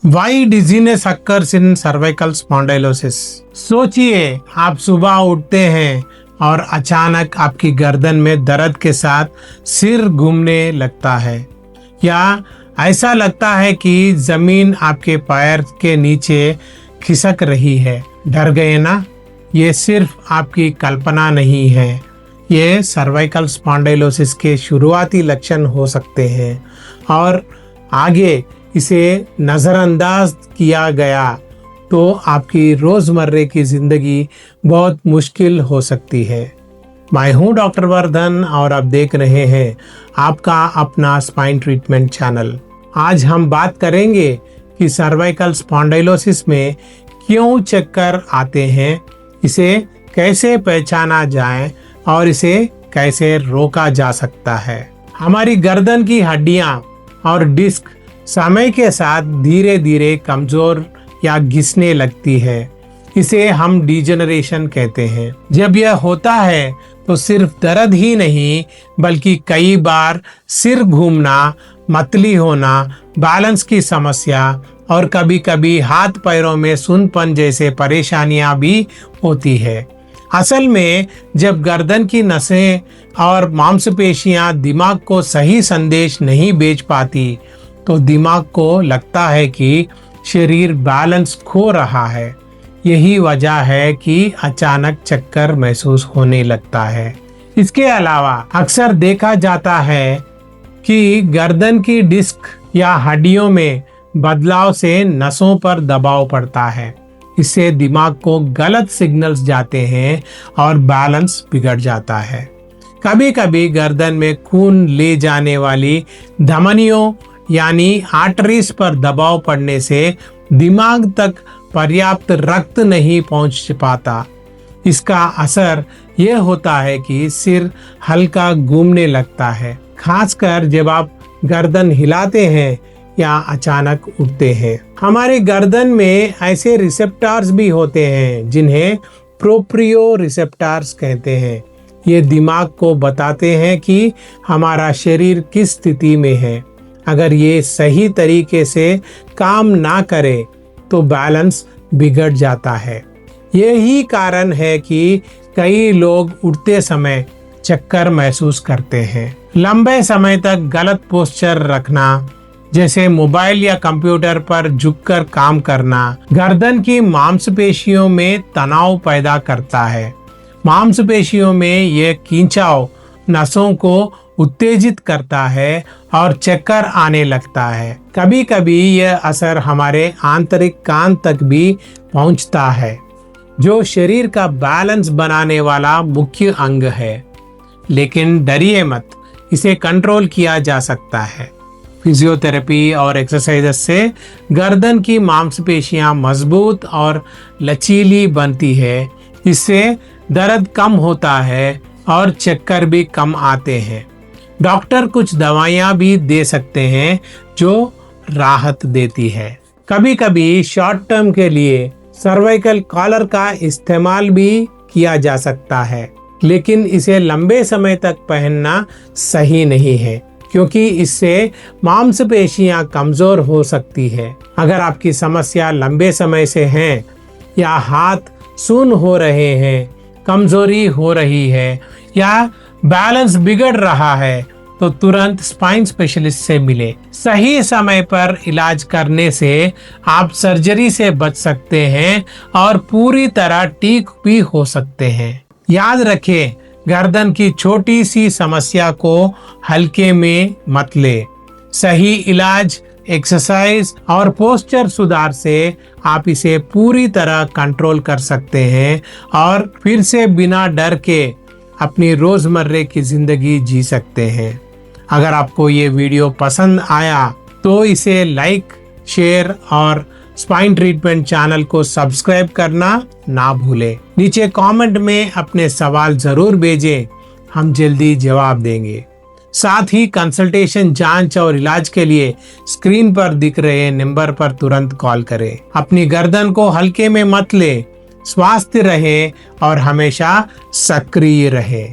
Why dizziness occurs in cervical spondylosis? सोचिए, आप सुबह उठते हैं और अचानक आपकी गर्दन में दर्द के साथ सिर घूमने लगता है, या ऐसा लगता है कि जमीन आपके पैर के नीचे खिसक रही है। डर गए ना? ये सिर्फ आपकी कल्पना नहीं है, ये सर्वाइकल स्पॉन्डिलोसिस के शुरुआती लक्षण हो सकते हैं और आगे इसे नज़रअंदाज किया गया तो आपकी रोज़मर्रे की ज़िंदगी बहुत मुश्किल हो सकती है। मैं हूं डॉक्टर वर्धन और आप देख रहे हैं आपका अपना स्पाइन ट्रीटमेंट चैनल। आज हम बात करेंगे कि सर्वाइकल स्पॉन्डिलोसिस में क्यों चक्कर आते हैं, इसे कैसे पहचाना जाए और इसे कैसे रोका जा सकता है। हमारी गर्दन की हड्डियां और डिस्क समय के साथ धीरे धीरे कमजोर या घिसने लगती है। इसे हम डिजेनरेशन कहते हैं। जब यह होता है तो सिर्फ दर्द ही नहीं बल्कि कई बार सिर घूमना, मतली होना, बैलेंस की समस्या और कभी कभी हाथ पैरों में सुन्नपन जैसे परेशानियां भी होती है। असल में जब गर्दन की नसें और मांसपेशियां दिमाग को सही संदेश नहीं भेज पाती तो दिमाग को लगता है कि शरीर बैलेंस खो रहा है। यही वजह है कि अचानक चक्कर महसूस होने लगता है। इसके अलावा अक्सर देखा जाता है कि गर्दन की डिस्क या हड्डियों में बदलाव से नसों पर दबाव पड़ता है। इससे दिमाग को गलत सिग्नल्स जाते हैं और बैलेंस बिगड़ जाता है। कभी कभी गर्दन में खून ले जाने वाली धमनियों यानी आर्टरीज पर दबाव पड़ने से दिमाग तक पर्याप्त रक्त नहीं पहुंच पाता। इसका असर यह होता है कि सिर हल्का घूमने लगता है, खासकर जब आप गर्दन हिलाते हैं या अचानक उठते हैं। हमारे गर्दन में ऐसे रिसेप्टर्स भी होते हैं जिन्हें प्रोप्रियो रिसेप्टर्स कहते हैं। ये दिमाग को बताते हैं कि हमारा शरीर किस स्थिति में है। अगर ये सही तरीके से काम ना करे तो बैलेंस बिगड़ जाता है। यही कारण है कि कई लोग उठते समय चक्कर महसूस करते हैं। लंबे समय तक गलत पोस्चर रखना, जैसे मोबाइल या कंप्यूटर पर झुककर काम करना, गर्दन की मांसपेशियों में तनाव पैदा करता है। मांसपेशियों में यह खिंचाव नसों को उत्तेजित करता है और चक्कर आने लगता है। कभी कभी यह असर हमारे आंतरिक कान तक भी पहुंचता है, जो शरीर का बैलेंस बनाने वाला मुख्य अंग है। लेकिन डरिए मत, इसे कंट्रोल किया जा सकता है। फिजियोथेरेपी और एक्सरसाइजेस से गर्दन की मांसपेशियां मजबूत और लचीली बनती है। इससे दर्द कम होता है और चक्कर भी कम आते हैं। डॉक्टर कुछ दवाइयां भी दे सकते हैं जो राहत देती है। कभी कभी शॉर्ट टर्म के लिए सर्वाइकल कॉलर का इस्तेमाल भी किया जा सकता है, लेकिन इसे लंबे समय तक पहनना सही नहीं है क्योंकि इससे मांसपेशियां कमजोर हो सकती है। अगर आपकी समस्या लंबे समय से है या हाथ सुन्न हो रहे हैं, कमजोरी हो रही है या बैलेंस बिगड़ रहा है तो तुरंत स्पाइन स्पेशलिस्ट से मिले। सही समय पर इलाज करने से आप सर्जरी से बच सकते हैं और पूरी तरह ठीक भी हो सकते हैं। याद रखें, गर्दन की छोटी सी समस्या को हल्के में मत ले। सही इलाज, एक्सरसाइज और पोस्चर सुधार से आप इसे पूरी तरह कंट्रोल कर सकते हैं और फिर से बिना डर के अपनी रोजमर्रे की जिंदगी जी सकते हैं। अगर आपको ये वीडियो पसंद आया तो इसे लाइक, शेयर और स्पाइन ट्रीटमेंट चैनल को सब्सक्राइब करना ना भूलें। नीचे कमेंट में अपने सवाल जरूर भेजें, हम जल्दी जवाब देंगे। साथ ही कंसल्टेशन, जांच और इलाज के लिए स्क्रीन पर दिख रहे नंबर पर तुरंत कॉल करें। अपनी गर्दन को हल्के में मत ले, स्वस्थ रहे और हमेशा सक्रिय रहे।